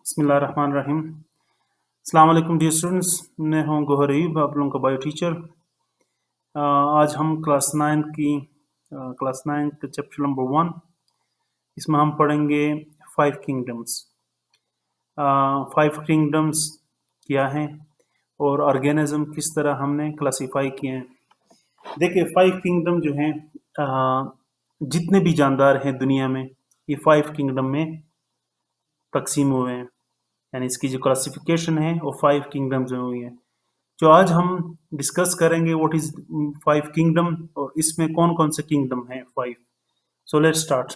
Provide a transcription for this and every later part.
बिस्मिल्लाहिर्रहमानिर्रहीम। अस्सलाम वालेकुम डियर स्टूडेंट्स, मैं हूं गोहर अयूब, आप लोगों का बायो टीचर। आज हम क्लास 9 के चैप्टर नंबर 1, इसमें हम पढ़ेंगे फाइव किंगडम्स। फाइव किंगडम्स क्या हैं और ऑर्गेनिज्म किस तरह हमने क्लासीफाई किए हैं। देखिए, फाइव किंगडम जो हैं, जितने भी जानदार हैं दुनिया में, ये फाइव किंगडम में तकसीम हुए हैं। यानी इसकी जो क्लासिफिकेशन है वो फाइव किंगडम्स में हुई है। जो आज हम डिस्कस करेंगे व्हाट इज फाइव किंगडम और इसमें कौन कौन से किंगडम हैं फाइव। So let's start.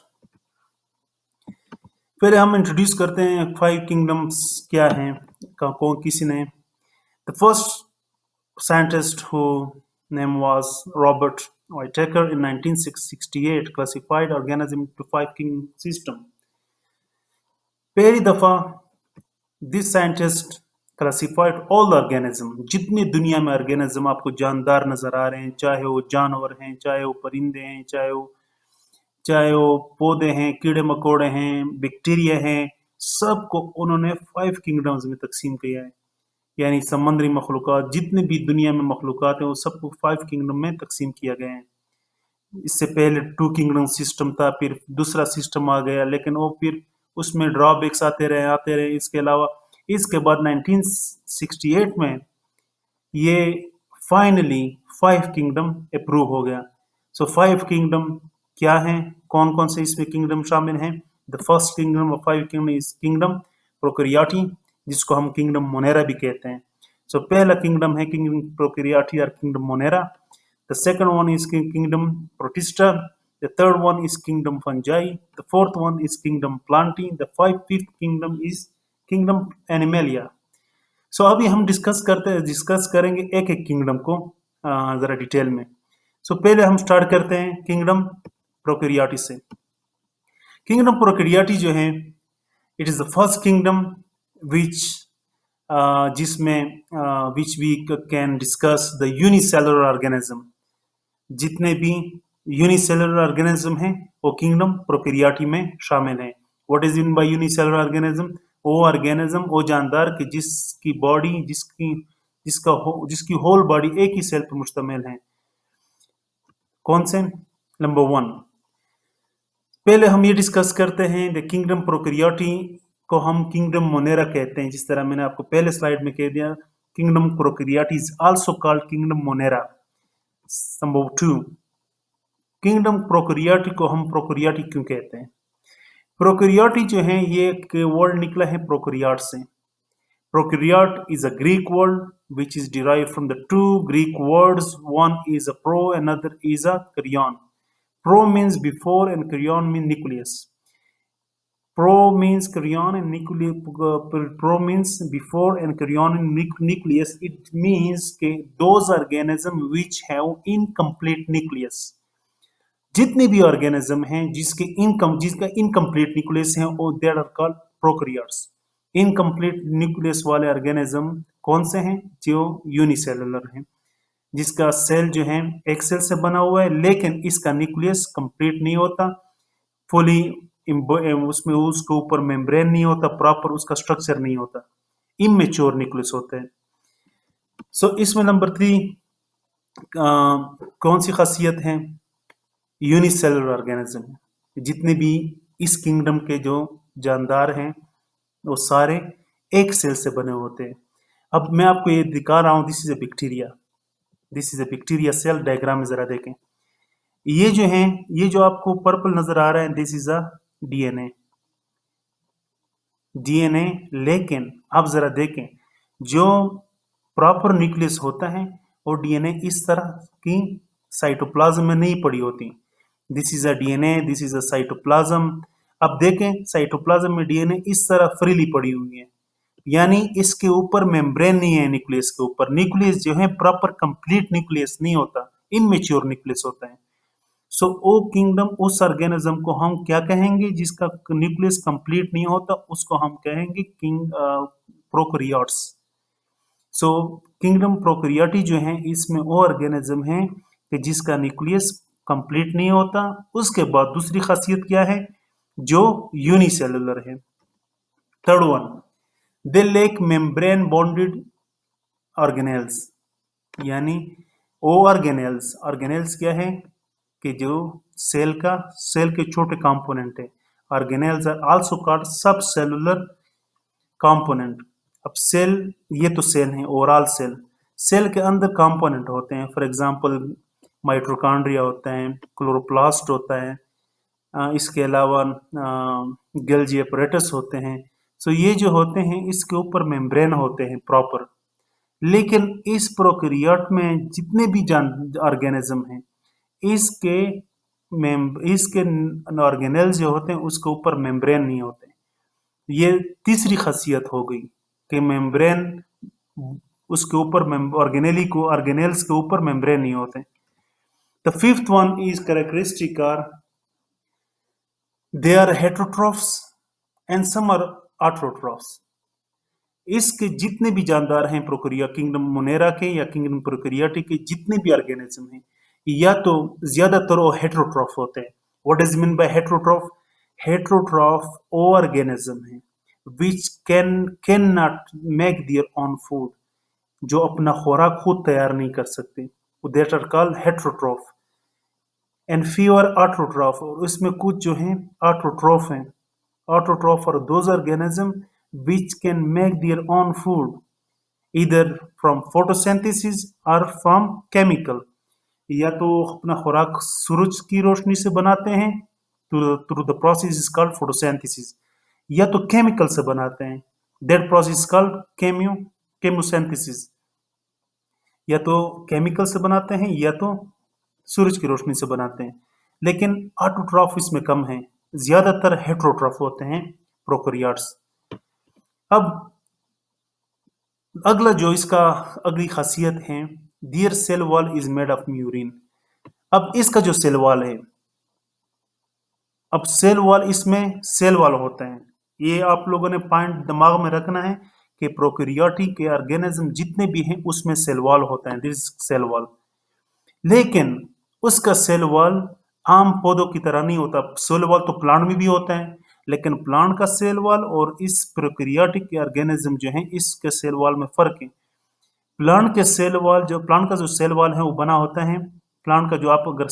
पहले हम इंट्रोड्यूस करते हैं फाइव किंगडम्स क्या हैं। कौन किसी ने the first scientist whose name was Robert Whittaker in 1968 classified organism to five kingdom system. पहली दफा this scientist classified all organism, जितने दुनिया में ऑर्गेनिज्म आपको जानदार नजर आ रहे हैं, चाहे वो जानवर हैं, चाहे वो परिंदे हैं, चाहे वो पौधे हैं, कीड़े मकोड़े हैं, बैक्टीरिया हैं, सबको उन्होंने फाइव किंगडम्स में तकसीम किया है। यानी समुद्री मखलूक़ात, जितने भी दुनिया में मखलूक़ात हैं, वो सबको फाइव किंगडम में तकसीम किया गया है। इससे पहले टू किंगडम सिस्टम था, फिर दूसरा सिस्टम आ गया, लेकिन वो फिर उसमें ड्रॉबैक्स आते रहे। इसके अलावा इसके बाद 1968 में ये फाइनली फाइव किंगडम अप्रूव हो गया। सो फाइव किंगडम क्या हैं, कौन कौन से इसमें किंगडम शामिल हैं। The first kingdom of five kingdom is kingdom prokaryotae, जिसको हम किंगडम मोनेरा भी कहते हैं। सो पहला किंगडम है किंगडम प्रोकैरियोटी और kingdom Monera. The second one is kingdom protista. The third one is kingdom fungi. The fourth one is kingdom plantae. The fifth kingdom is kingdom animalia. So अभी हम discuss करेंगे एक एक kingdom को जरा detail में। सो पहले हम स्टार्ट करते हैं किंगडम प्रोकैरियोटी से। किंगडम प्रोकैरियोटी जो है, it is the first kingdom which we can discuss the unicellular organism. जितने भी यूनिसेलुलर ऑर्गेनिज्म हैं वो किंगडम प्रोकैरियोटी में शामिल हैं। What is mean bye unicellular organism? वो ऑर्गेनिज्म, वो जानदार कि जिसकी बॉडी जिसकी होल बॉडी एक ही सेल पर मुश्तमिल है। कौन से? नंबर 1, पहले हम ये डिस्कस करते हैं द किंगडम प्रोकैरियोटी को हम किंगडम मोनेरा कहते हैं। जिस तरह मैंने आपको पहले स्लाइड में कह दिया, kingdom prokaryotae is also called kingdom monera. Number 2, kingdom prokaryotae को हम प्रोकैरियोटी क्यों कहते हैं? प्रोकैरियोटी जो है, ये वर्ड निकला है प्रोकैरियोट से। Prokaryote is a Greek word which is derived from the two Greek words. One is a pro, another is a karyon. Pro means before and karyon means nucleus. Pro means karyon and nucleus. Pro means before and karyon and nucleus. It means those organisms which have incomplete nucleus. जितने भी organism हैं जिसका incomplete nucleus है, वो they are called prokaryotes. Incomplete nucleus वाले organism कौन से हैं? जो यूनिसेलुलर हैं, जिसका सेल जो है एक सेल से बना हुआ है, लेकिन इसका न्यूक्लियस कंप्लीट नहीं होता, फुली उसमें उसके ऊपर मेम्ब्रेन नहीं होता, प्रॉपर उसका स्ट्रक्चर नहीं होता, इमेच्योर न्यूक्लियस होते हैं। सो इसमें नंबर 3 कौन सी खासियत है? Unicellular organism. जितने भी इस किंगडम के जो जानदार हैं वो सारे एक सेल से बने होते हैं। अब मैं आपको ये दिखा रहा हूँ, this is a bacteria cell diagram में जरा देखें। ये जो है, ये जो आपको पर्पल नजर आ रहा है, दिस इज अ डीएनए। लेकिन आप जरा देखें, जो प्रॉपर न्यूक्लियस होता है वो डीएनए इस तरह की साइटोप्लाज्म में नहीं पड़ी होती। This is a DNA, this is a cytoplasm. अब देखें, साइटोप्लाज्म में डीएनए इस तरह फ्रीली पड़ी हुई है, यानी इसके ऊपर मेम्ब्रेन नहीं है। न्यूक्लियस के ऊपर न्यूक्लियस जो है प्रॉपर कंप्लीट न्यूक्लियस नहीं होता, इमेच्योर न्यूक्लियस होता है। सो वो किंगडम, उस ऑर्गेनिज्म को हम क्या कहेंगे जिसका न्यूक्लियस कंप्लीट नहीं होता? उसको हम कहेंगे प्रोकैरियोट्स। सो किंगडम प्रोकैरियोटी जो है, इसमें वो ऑर्गेनिज्म है कि जिसका न्यूक्लियस कंप्लीट नहीं होता। उसके बाद दूसरी खासियत क्या है? जो यूनिसेलुलर है। थर्ड वन, दे लेक मेम्ब्रेन बॉन्डेड ऑर्गेनेल्स, यानी ओ ऑर्गेनेल्स, ऑर्गेनेल्स क्या है कि जो सेल के छोटे कंपोनेंट है। ऑर्गेनेल्स आर आल्सो कॉल्ड सब सेलुलर कंपोनेंट। अब सेल, ये तो सेल है, ओवरऑल सेल। सेल के अंदर कंपोनेंट होते हैं, फॉर एग्जांपल माइटोकॉन्ड्रिया होता है, क्लोरोप्लास्ट होता है, इसके अलावा गोल्गी apparatus होते हैं। सो ये जो होते हैं इसके ऊपर मेम्ब्रेन होते हैं प्रॉपर। लेकिन इस प्रोकैरियोट में जितने भी ऑर्गेनिज्म हैं, इसके इसके ऑर्गेनेल्स जो होते हैं उसके ऊपर मेम्ब्रेन नहीं होते। ये तीसरी खासियत हो गई कि मेम्ब्रेन उसके ऊपर, ऑर्गेनेल्स के ऊपर मेम्ब्रेन नहीं होते। The fifth one is characteristic are they are heterotrophs and some are autotrophs. इसके जितने भी जानदार हैं प्रोकैरिया, किंगडम मोनेरा के या किंगडम प्रोकैरियोटिक के जितने भी ऑर्गेनिज्म हैं, या तो ज्यादातर वो हेटेरोट्रॉफ होते हैं। What is mean by heterotroph? Heterotroph वो ऑर्गेनिज्म है which can not make their own food, जो अपना खुराक खुद तैयार नहीं कर सकते, that are called heterotroph. And few are autotroph, और उसमें कुछ जो हैं ऑटोट्रॉफ हैं। Autotroph are those organisms which can make their own food either from photosynthesis or from chemical। या तो अपना खुराक सूरज की रोशनी से बनाते हैं, through the process is called photosynthesis, या तो केमिकल से बनाते हैं, that process is called chemosynthesis। या तो केमिकल से बनाते हैं या तो सूरज की रोशनी से बनाते हैं। लेकिन ऑटोट्रॉफ इसमें कम है, ज्यादातर हेटेरोट्रॉफ होते हैं प्रोकैरियोट्स। अब अगला जो इसका अगली खासियत है, their cell wall is made of murein. अब इसका जो सेल वॉल है, अब सेल वॉल, इसमें सेल वॉल होते हैं। ये आप लोगों ने पॉइंट दिमाग में रखना है कि प्रोकैरियोटिक के ऑर्गेनिज्म जितने भी हैं उसमें सेल वॉल होता है, दिस सेल वॉल। लेकिन उसका सेल वॉल आम पौधों की तरह नहीं होता। सेल वॉल तो प्लांट में भी होता है, लेकिन प्लांट का सेल वॉल और इस प्रोकैरियोटिक के ऑर्गेनिज्म जो है इसके सेल वॉल में फर्क है। प्लांट का जो सेल वॉल है वो बना होता है, प्लांट का जो आप अगर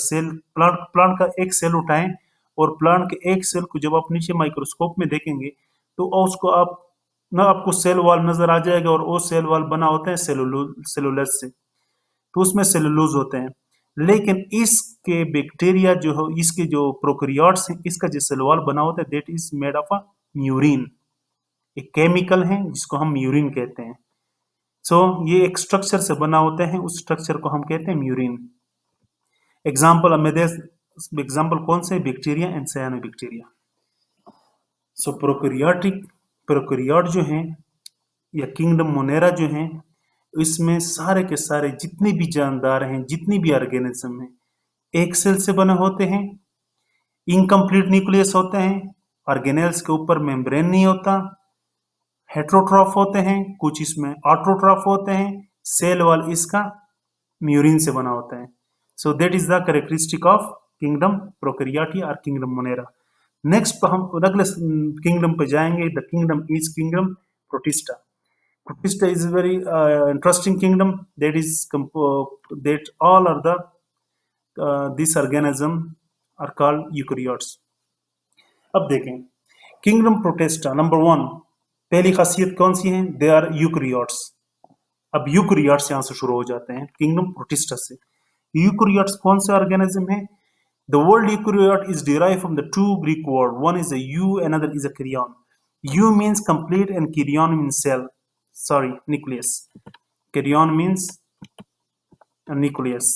प्लांट का एक सेल उठाएं और प्लांट के एक सेल को जब आप नीचे माइक्रोस्कोप में देखेंगे तो उसको आपको सेल वॉल नजर आ जाएगा, और वो सेल वॉल बना होता है सेलुलोज से, तो उसमें सेलुलोज होते हैं। लेकिन इसके बैक्टीरिया जो हो, इसके जो प्रोकैरियोट्स हैं, इसका जो सेल वॉल बना होता है that is made of a murein. एक केमिकल है जिसको हम म्यूरिन कहते हैं। सो ये एक स्ट्रक्चर से बना होते हैं, उस स्ट्रक्चर को हम कहते हैं म्यूरिन। एग्जाम्पल कौन से? Bacteria and cyanobacteria. So prokaryote जो हैं या किंगडम मोनेरा जो हैं, इसमें सारे के सारे जितने भी जानदार हैं, जितनी भी ऑर्गेनिज्म हैं, एक सेल से बने होते हैं, इनकम्प्लीट न्यूक्लियस होते हैं, ऑर्गेनेल्स के ऊपर मेम्ब्रेन नहीं होता, हेटेरोट्रॉफ होते हैं, कुछ इसमें ऑटोट्रॉफ होते हैं, सेल वॉल इसका म्यूरिन से बना होता है। So that is the characteristic of kingdom prokaryotae और किंगडम मोनेरा। नेक्स्ट हम अगले किंगडम पे जाएंगे। The kingdom is kingdom protista. Protista is a very interesting kingdom that all are these organism are called eukaryotes। अब देखें kingdom protista number 1, पहली खासियत कौन सी है? They are eukaryotes. अब यूकरियोट्स यहां से शुरू हो जाते हैं किंगडम प्रोटिस्टा से। यूकरियोट्स कौन से ऑर्गेनिज्म है? The word eukaryote is derived from the two Greek words. One is a eu, another is a karyon. Eu means complete and karyon means cell. Sorry, nucleus. Karyon means a nucleus.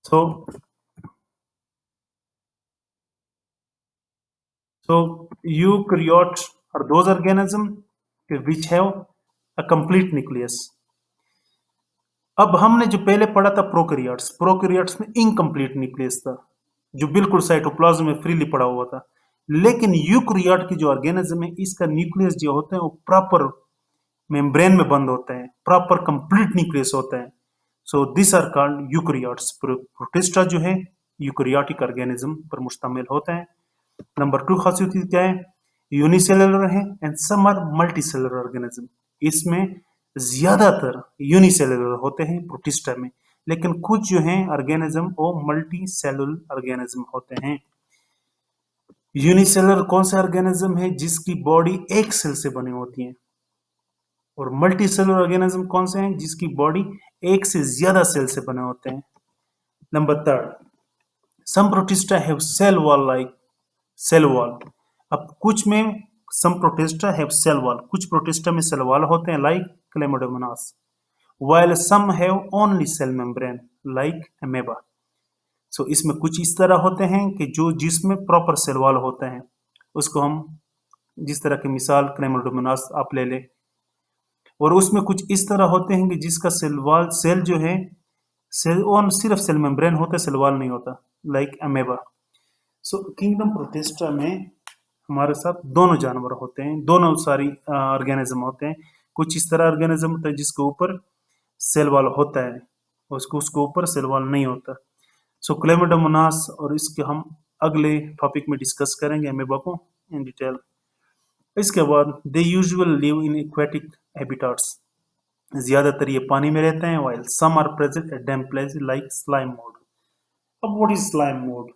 So eukaryotes are those organisms which have a complete nucleus. अब हमने जो पहले पढ़ा था prokaryotes में incomplete nucleus था, जो बिल्कुल साइटोप्लाज्म में फ्रीली पड़ा हुआ था। लेकिन यूकरियोट की जो ऑर्गेनिज्म है, इसका न्यूक्लियस जो होता है वो प्रॉपर मेम्ब्रेन में बंद होता है, प्रॉपर कंप्लीट न्यूक्लियस होता है। So this are called eukaryotes. Protista जो है यूकरियोटिक ऑर्गेनिज्म पर मुश्तमिल होता है। नंबर 2 खासियत क्या है, यूनिसेलुलर है and some are multicellular organism. इसमें ज्यादातर यूनिसेलुलर होते हैं प्रोटिस्टा में, लेकिन कुछ जो हैं ऑर्गेनिज्म वो मल्टी सेलुलर ऑर्गेनिज्म होते हैं। यूनिसेलुलर कौन सा ऑर्गेनिज्म है जिसकी बॉडी एक सेल से बनी होती है, और मल्टी सेलुलर ऑर्गेनिज्म कौन से हैं जिसकी बॉडी एक से ज्यादा सेल से बने होते हैं। Number 3, some Protista have cell wall like cell wall. अब कुछ में some Protista have cell wall, कुछ प्रोटिस्टा में सेल वॉल होते हैं like Chlamydomonas, while some have only cell membrane like amoeba। So इसमें कुछ इस तरह होते हैं कि जो जिसमें प्रॉपर सेल वॉल होते हैं, उसको हम जिस तरह की मिसाल क्लेमाइडोमोनास आप ले लें, और उसमें कुछ इस तरह होते हैं कि जिसका सेल वॉल सेल जो है सेल ऑन सिर्फ सेल मेम्ब्रेन होता है, सेल वॉल नहीं होता, लाइक अमेबा। सो किंगडम प्रोटिस्टा में हमारे साथ दोनों जानवर होते हैं, दोनों सारी ऑर्गेनिज्म होते हैं। कुछ इस तरह ऑर्गेनिज्म होता है जिसके ऊपर सेल वॉल होता है, उसके ऊपर सेल वॉल नहीं होता। सो क्लेमाइडोमोनास, और इसके हम अगले टॉपिक में डिस्कस करेंगे अमेबा को इन डिटेल। इसके बाद they usually live in aquatic habitats, ज्यादातर ये पानी में रहते हैं, while some are present at damp places like slime mold। अब व्हाट इज स्लाइम मोड?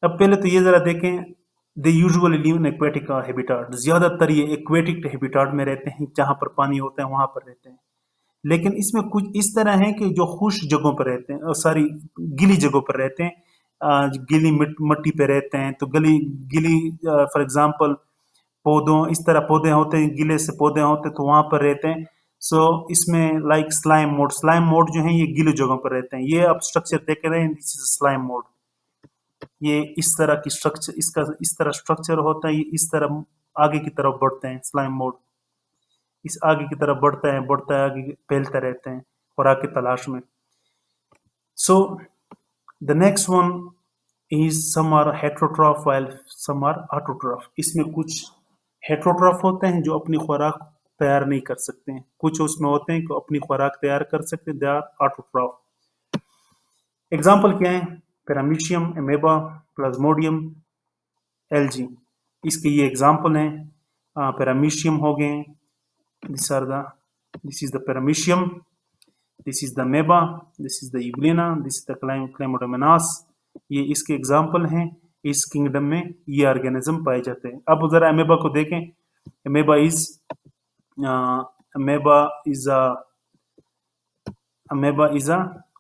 अब पहले तो ये जरा देखें, they usually live in aquatic habitat, ज्यादातर ये एक्वेटिक हैबिटाट में रहते हैं, जहां पर पानी होता है वहां पर रहते हैं। लेकिन इसमें कुछ इस तरह है कि जो खुश जगहों पर रहते हैं, सारी गीली जगहों पर रहते हैं, गीली मिट्टी पे रहते हैं, तो गीली फॉर एग्जांपल पौधों, इस तरह पौधे होते हैं, गीले से पौधे होते हैं, तो वहां पर रहते हैं। सो इसमें लाइक स्लाइम मोड जो है ये गीली जगहों पर रहते हैं। ये आप स्ट्रक्चर देख रहे हैं, दिस इज स्लाइम मोड। ये इस तरह की स्ट्रक्चर, इसका इस तरह स्ट्रक्चर होता है, ये इस तरह आगे की तरफ बढ़ते हैं। स्लाइम मोड इस आगे की तरफ बढ़ता है, आगे फैलते रहते हैं खुराक की तलाश में। So the next one is some are heterotroph while some are autotroph. इसमें कुछ हेट्रोट्रॉफ होते हैं जो अपनी खुराक तैयार नहीं कर सकते हैं, कुछ उसमें होते हैं जो अपनी खुराक तैयार कर सकते हैं, दे आर ऑटोट्रॉफ। एग्जाम्पल क्या है? पैरामीशियम, एमेबा, प्लाज्मोडियम, एल्गी, इसके ये एग्जाम्पल हैं। पैरामीशियम हो गए, this is the paramecium, this is the amoeba, this is the Euglena, this is the Chlamydomonas. ये इसके एग्जाम्पल हैं। इस किंगडम में ये ऑर्गेनिज्म पाए जाते हैं। अब जरा अमेबा को देखें। Amoeba is a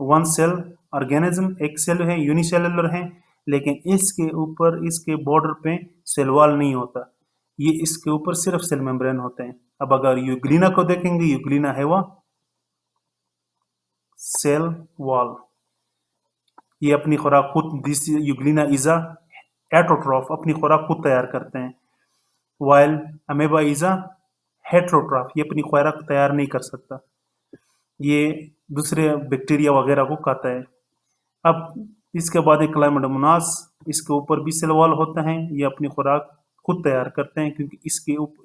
one cell organism, एक सेल है, यूनिसेलुलर है, लेकिन इसके ऊपर इसके बॉर्डर पे सेल वॉल नहीं होता, ये इसके ऊपर सिर्फ सेल मेम्ब्रेन होते हैं। अब अगर यूग्लिना को देखेंगे, यूग्लिना है वह सेल वॉल, ये अपनी खुराक खुद, दिस यूग्लिना इज अ एटोट्रॉफ, अपनी खुराक खुद तैयार करते हैं, while amoeba is a heterotroph, ये अपनी खुराक तैयार नहीं कर सकता, ये दूसरे बैक्टीरिया वगैरह को खाता है। अब इसके बाद एक क्लेमाइडोमोनास, इसके ऊपर भी सेल वॉल होता है, ये अपनी खुराक खुद तैयार करते हैं, क्योंकि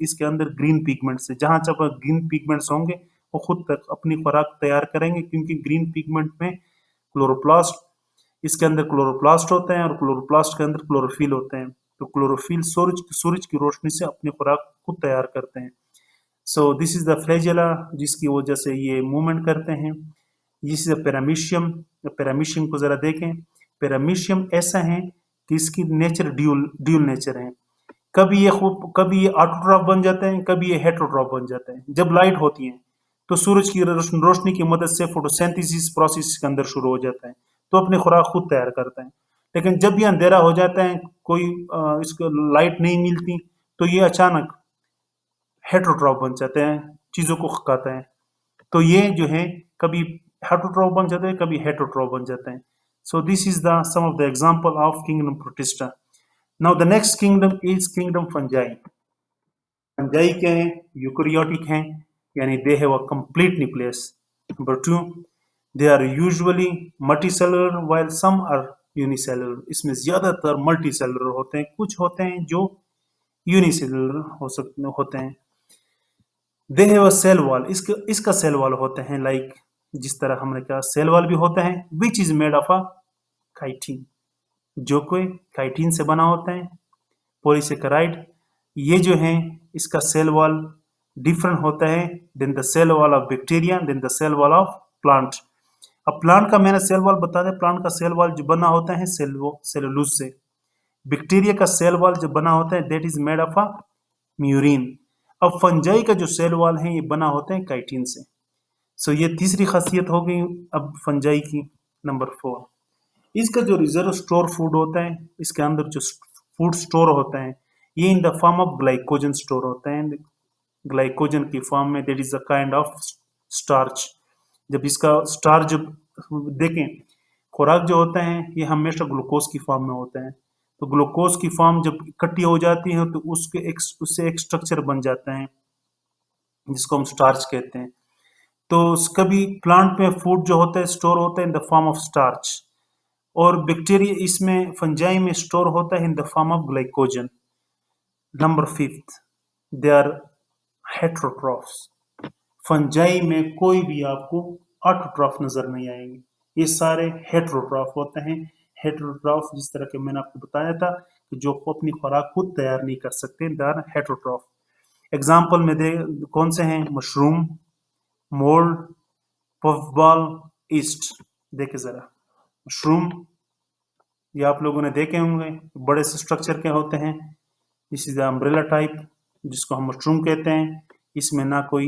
इसके अंदर ग्रीन पिगमेंट्स है, जहां जब ग्रीन पिगमेंट्स होंगे वो खुद तक अपनी खुराक तैयार करेंगे, क्योंकि ग्रीन पिगमेंट में क्लोरोप्लास्ट, इसके अंदर क्लोरोप्लास्ट होते हैं और क्लोरोप्लास्ट के अंदर क्लोरोफिल होते हैं, तो क्लोरोफिल सूरज की रोशनी से अपनी खुराक खुद तैयार करते हैं। So this is the flagella, जिसकी वजह से ये मूवमेंट करते हैं। This is paramecium. पैरामीशियम को जरा देखें। पैरामीशियम ऐसा है कि इसकी नेचर ड्यूल नेचर है, कभी ये ऑटोट्रॉफ बन जाते हैं, कभी ये हेटेरोट्रॉफ बन जाते हैं। जब लाइट होती है तो सूरज की रोशनी की मदद से फोटोसिंथेसिस प्रोसेस के अंदर शुरू हो जाता है, तो अपनी खुराक खुद तैयार करता है। लेकिन जब ये अंधेरा हो जाता है, कोई इसको लाइट नहीं मिलती, तो ये अचानक हेटेरोट्रॉफ बन जाते हैं, चीजों को खाता है। तो ये जो है कभी हेटेरोट्रॉफ बन जाते हैं, कभी हेटेरोट्रॉफ बन जाते हैं। So this is the some of the example of kingdom Protista. Now the next kingdom is kingdom fungi. Fungi क्या है? यूकैरियोटिक हैं, यानी they have a complete nucleus. Number 2, they are usually multicellular while some are unicellular. इसमें ज्यादातर multicellular होते हैं, कुछ होते हैं जो यूनिसेलुलर होते हैं। They have a cell wall, इसका सेल वॉल होते हैं, जिस तरह हमने कहा सेल वॉल भी होता है, विच is made of a chitin, जो कि काइटिन से बना होता है। पॉलीसेकेराइड ये जो है इसका सेल वॉल डिफरेंट होता है than the cell wall of bacteria than the cell wall of plant. अब प्लांट का मैंने सेल वॉल बता दें, प्लांट का सेल वॉल जो बना होता है सेलुलोज से। बैक्टीरिया का सेल वॉल जो बना होता है that is made of a murein. अब फंजाई का जो सेल वॉल है ये बना होता है काइटिन से। सो ये तीसरी खासियत हो गई अब फंजाई की। नंबर 4, इसका जो रिजर्व स्टोर फूड होता है, इसके अंदर जो फूड स्टोर होता है ये इन the form of glycogen store होता है। ग्लाइकोजन की फॉर्म में that is a kind of starch. जब इसका स्टार्च जब देखें, खुराक जो होता है ये हमेशा ग्लूकोज की फॉर्म में होता है। तो ग्लूकोज की फॉर्म जब इकट्ठी हो जाती है तो उससे एक स्ट्रक्चर बन जाता है जिसको हम स्टार्च कहते हैं। तो कभी प्लांट में फूड जो होता है स्टोर होता है in the form of starch, और बैक्टीरिया इसमें फंजाई में स्टोर होता है in the form of glycogen. Number 5, they are heterotrophs. Fungi में कोई भी आपको ऑटोट्रॉफ नजर नहीं आएंगे, ये सारे हेट्रोट्रॉफ होते हैं। हेट्रोट्रॉफ जिस तरह के मैंने आपको बताया था कि जो अपनी खुराक खुद तैयार नहीं कर सकते, दे आर हेट्रोट्रॉफ। एग्जाम्पल में दे कौन से हैं? Mushroom, mould, puffball, east. देखे जरा मशरूम, ये आप लोगों ने देखे होंगे, बड़े से स्ट्रक्चर के होते हैं। This is the umbrella type जिसको हम मशरूम कहते हैं। इसमें ना कोई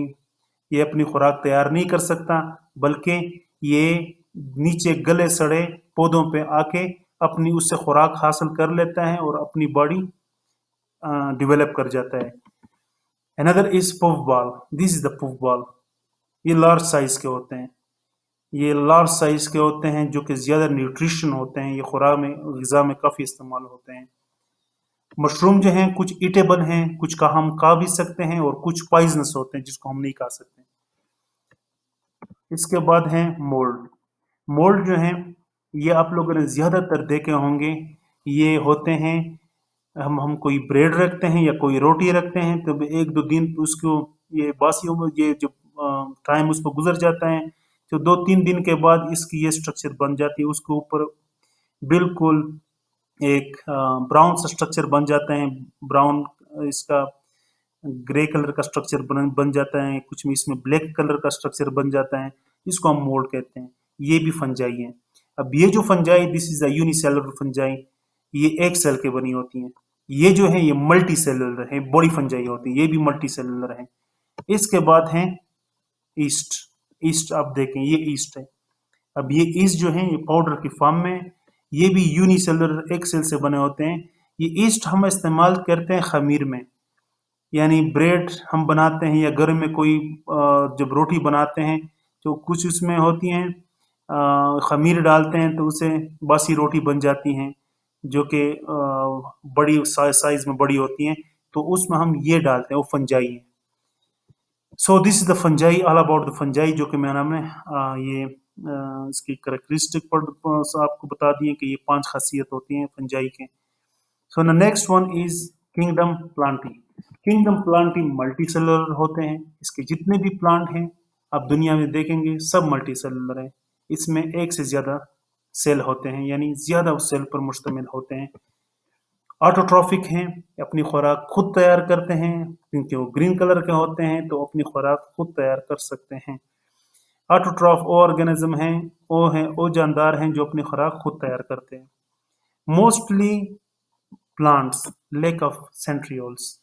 ये अपनी खुराक तैयार नहीं कर सकता, बल्कि ये नीचे गले सड़े पौधों पे आके अपनी उससे खुराक हासिल कर लेता है और अपनी बॉडी डेवलप कर जाता है। Another is puff ball, this is the puff ball. ये लार्ज साइज के होते हैं, ये लार्ज साइज के होते हैं जो कि ज़्यादा न्यूट्रिशन होते हैं, ये खुराक में ग़िज़ा में काफ़ी इस्तेमाल होते हैं। मशरूम जो हैं कुछ ईटेबल हैं, कुछ का हम खा भी सकते हैं और कुछ पॉइजनस होते हैं जिसको हम नहीं खा सकते। इसके बाद हैं मोल्ड। मोल्ड जो हैं ये आप लोगों ने ज़्यादातर देखे होंगे, ये होते हैं हम कोई ब्रेड रखते हैं या कोई रोटी रखते हैं तो एक दो दिन उसको ये बासियों में ये जब टाइम उसको गुजर जाता है तो 2-3 दिन के बाद इसकी ये स्ट्रक्चर बन जाती है। उसके ऊपर बिल्कुल एक ब्राउन सा स्ट्रक्चर बन जाता है, ब्राउन इसका ग्रे कलर का स्ट्रक्चर बन जाता है, कुछ में इसमें ब्लैक कलर का स्ट्रक्चर बन जाता है, इसको हम मोल्ड कहते हैं। ये भी फंजाई है। अब ये जो fungi, this is a unicellular fungi, ये एक सेल के बनी होती हैं। ये जो है ये मल्टी सेलुलर है, बड़ी फंजाई होती है, ये भी मल्टी सेलुलर है। इसके बाद है ईस्ट। ईस्ट आप देखें ये ईस्ट है। अब ये ईस्ट जो है ये पाउडर की फॉर्म में, ये भी यूनिसेलुलर एक सेल से बने होते हैं। ये ईस्ट हम इस्तेमाल करते हैं खमीर में, यानी ब्रेड हम बनाते हैं या घर में कोई जब रोटी बनाते हैं तो कुछ उसमें होती हैं खमीर डालते हैं तो उसे बासी रोटी बन जाती हैं जो कि बड़ी साइज में बड़ी होती हैं, तो उसमें हम ये डालते हैं, वो फंजाई है। So this is the fungi, all about the fungi, जो कि मैंने ये इसकी करेक्टरिस्टिक पर आपको बता दिए कि ये 5 खासियत होती हैं फंजाई के। सो the next one is kingdom Plantae. Kingdom Plantae multi cellular होते हैं। इसके जितने भी प्लांट हैं आप दुनिया में देखेंगे सब मल्टी सेलुलर है। इसमें एक से ज्यादा सेल होते हैं, यानी ज्यादा सेल पर मुश्तमिल होते हैं। ऑटोट्रॉफिक हैं, अपनी खुराक खुद तैयार करते हैं क्योंकि वो ग्रीन कलर के होते हैं तो अपनी खुराक खुद तैयार कर सकते हैं। ऑटोट्रॉफ वो ऑर्गेनिज्म हैं, वो जानदार हैं जो अपनी खुराक खुद तैयार करते हैं। Mostly plants lake of centrioles.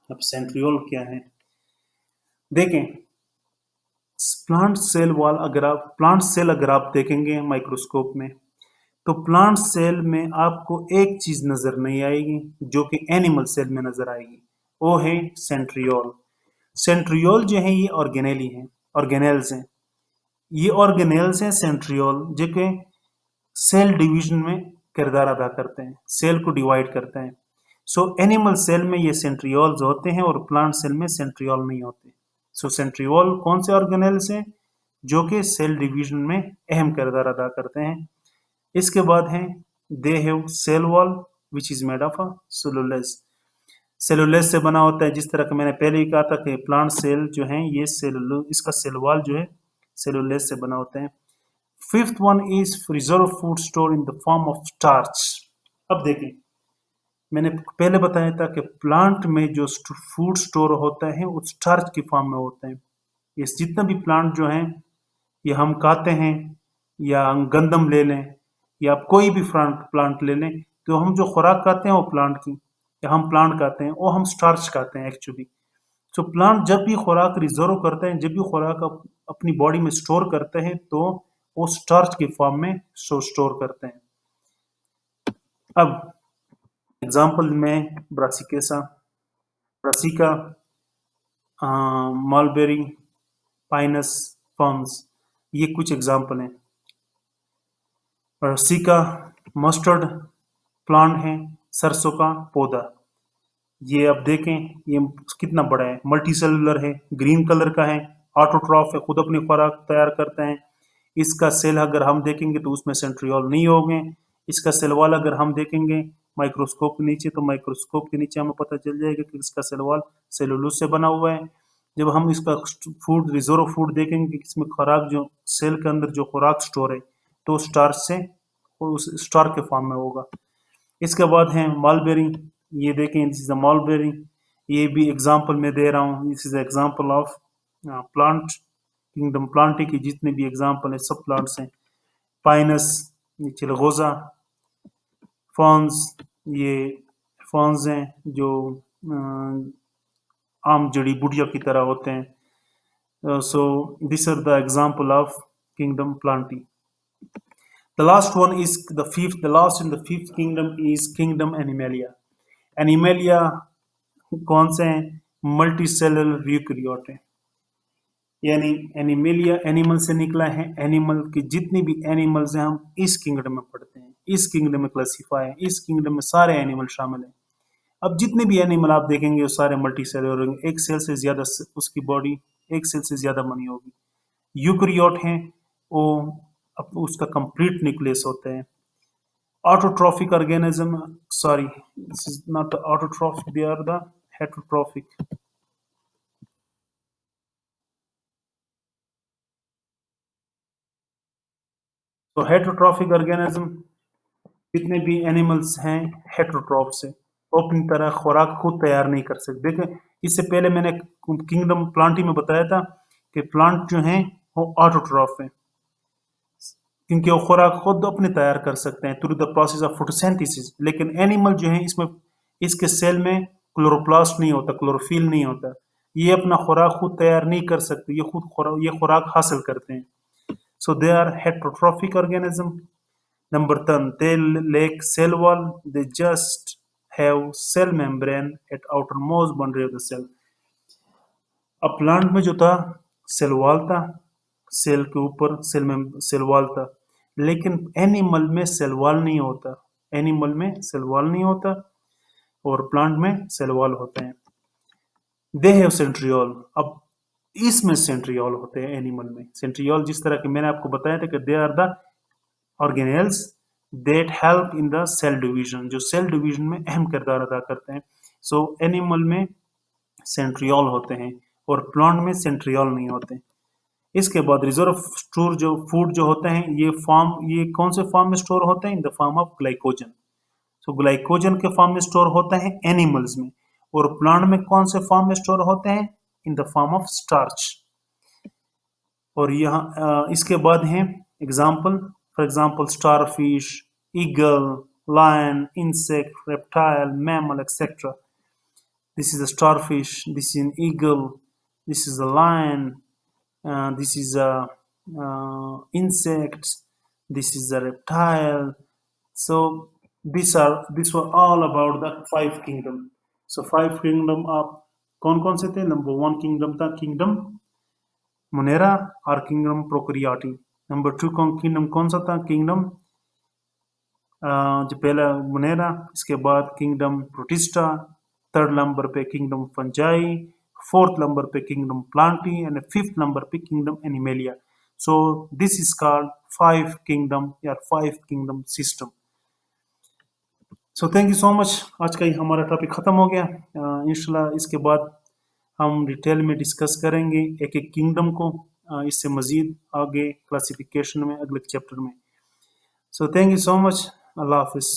अब सेंट्रियोल क्या है देखें, प्लांट सेल अगर आप देखेंगे माइक्रोस्कोप में तो प्लांट सेल में आपको एक चीज नजर नहीं आएगी जो कि एनिमल सेल में नजर आएगी, वो है सेंट्रियोल। सेंट्रियोल जो है ये ऑर्गेनेल्स हैं। ये ऑर्गेनेल्स हैं सेंट्रियोल जो कि सेल डिवीजन में किरदार अदा करते हैं, सेल को डिवाइड करते हैं। सो एनिमल सेल में ये सेंट्रियोल्स होते हैं और प्लांट सेल में सेंट्रियोल नहीं होते। सो सेंट्रियोल कौन से ऑर्गेनेल्स हैं? जो कि सेल डिवीजन में अहम किरदार अदा करते हैं। इसके बाद है they have cell wall which is made of cellulose. Cellulose से बना होता है, जिस तरह का मैंने पहले ही कहा था कि प्लांट सेल जो है ये इसका सेल वॉल जो है सेलुलोज से बना होता है। Fifth one is reserve food store in the form of starch. अब देखें, मैंने पहले बताया था कि प्लांट में जो फूड स्टोर होता है वो स्टार्च की फॉर्म में होता है। ये जितना भी प्लांट जो हैं ये हम खाते हैं, या हम गंदम ले लें, या आप कोई भी प्लांट प्लांट ले लें, तो हम जो खुराक खाते हैं वो प्लांट की, या हम प्लांट खाते हैं वो हम स्टार्च खाते हैं एक्चुअली। तो प्लांट जब भी खुराक रिजर्व करते हैं, जब भी खुराक अपनी बॉडी में स्टोर करते हैं, तो वो स्टार्च की फॉर्म में स्टोर करते हैं। अब एग्जाम्पल में ब्रासिकेसा, ब्रासिका, मलबेरी, पाइनस, फर्न्स, ये कुछ एग्जाम्पल हैं। ब्रासिका मस्टर्ड प्लांट है, सरसों का पौधा। ये आप देखें, ये कितना बड़ा है, मल्टी सेलुलर है, ग्रीन कलर का है, ऑटोट्रॉफ है, खुद अपनी खुराक तैयार करते हैं। इसका सेल अगर हम देखेंगे तो उसमें सेंट्रियोल नहीं होंगे। इसका सेल वॉल अगर हम देखेंगे माइक्रोस्कोप के नीचे, तो माइक्रोस्कोप के नीचे हमें पता चल जाएगा कि इसका सेल वॉल सेलुलोज से बना हुआ है। जब हम इसका फूड रिजर्व फूड देखेंगे, इसमें खुराक जो सेल के अंदर जो खुराक स्टोर है, तो स्टार्च से उस स्टार के फॉर्म में होगा। इसके बाद है मलबेरी, ये देखें, दिस इज अ मलबेरी। ये भी एग्जांपल मैं दे रहा हूँ, this is example of plant kingdom Plantae की जितने भी एग्जांपल है सब प्लांट्स हैं। पाइनस, ये चिलगोजा, फॉन्स, ये फॉन्स हैं जो आम जड़ी बूटियों की तरह होते हैं। So this are the example of kingdom Plantae. The last one is the fifth, the last in the fifth kingdom is kingdom Animalia. Animalia कौन से हैं? मल्टी सेलुलर यूकैरियोट है, यानी एनिमेलिया एनिमल से निकला है। एनिमल की जितनी भी एनिमल्स हैं हम इस किंगडम में पढ़ते हैं, इस किंगडम में क्लासीफाई है, इस किंगडम में सारे एनिमल शामिल हैं। अब जितने भी एनिमल आप देखेंगे वो सारे मल्टी सेलुलर होंगे, एक सेल से ज्यादा उसकी बॉडी एक सेल से ज्यादा बनी होगी। यूकैरियोट हैं वो उसका कंप्लीट न्यूक्लियस होता है। Autotrophic organism, sorry, this is not the autotrophic, they are the heterotrophic. तो हेटरोट्रॉफिक ऑर्गेनिज्म जितने भी एनिमल्स हैं हेटरोट्रॉफ्स से, वो अपनी तरह खुराक खुद तैयार नहीं कर सकते। देखें, इससे पहले मैंने किंगडम प्लांटी में बताया था कि प्लांट जो हैं वो ऑटोट्रॉफ हैं, क्योंकि वो खुराक खुद अपने तैयार कर सकते हैं through the process of photosynthesis. लेकिन एनिमल जो है इसमें इसके सेल में क्लोरोप्लास्ट नहीं होता, क्लोरोफिल नहीं होता, ये अपना खुराक खुद तैयार नहीं कर सकते, ये खुराक हासिल करते हैं। So they are heterotrophic organism. Number 10, they lack cell wall. They just have cell membrane at outermost boundary of the cell. अब प्लांट में जो था सेल वॉल था, सेल के ऊपर सेल वॉल था, लेकिन एनिमल में सेल वॉल नहीं होता। एनिमल में सेल वॉल नहीं होता और प्लांट में सेल वॉल होते हैं। They have centriole. अब इसमें सेंट्रियोल होते हैं एनिमल में। सेंट्रियोल जिस तरह के मैंने आपको बताया था कि they are the organelles that help in the cell division, जो सेल डिवीजन में अहम किरदार अदा करते हैं। सो एनिमल में सेंट्रियोल होते हैं और प्लांट में सेंट्रियोल नहीं होते। इसके बाद रिजर्व स्टोर जो फूड जो होते हैं, ये कौन से फॉर्म में स्टोर होते हैं? In the form of glycogen. So glycogen के फॉर्म में स्टोर होता है एनिमल्स में, और प्लांट में कौन से फॉर्म में स्टोर होते हैं? In the form of starch. और यहाँ इसके बाद हैं example, for example starfish, eagle, lion, insect, reptile, mammal, etcetera. This is a starfish, this is an eagle, this is a lion, this is a insect, this is a reptile. So these were all about the five kingdom. So five kingdom आप कौन कौन से थे? Number 1 kingdom था kingdom monera और kingdom prokaryotae. Number 2 kingdom कौन सा था? किंगडम जो पहला मोनेरा, इसके बाद किंगडम प्रोटिस्टा, थर्ड नंबर पे किंगडम फंजाई, फोर्थ नंबर पे kingdom plantae and fifth number पे kingdom animalia. So this is called 5 kingdom या 5 kingdom system. So thank you so much. आज का ही हमारा टॉपिक खत्म हो गया। इंशाल्लाह इसके बाद हम डिटेल में डिस्कस करेंगे एक एक किंगडम को, इससे मजीद आगे क्लासिफिकेशन में अगले चैप्टर में। So thank you so much. अल्लाह हाफिज़।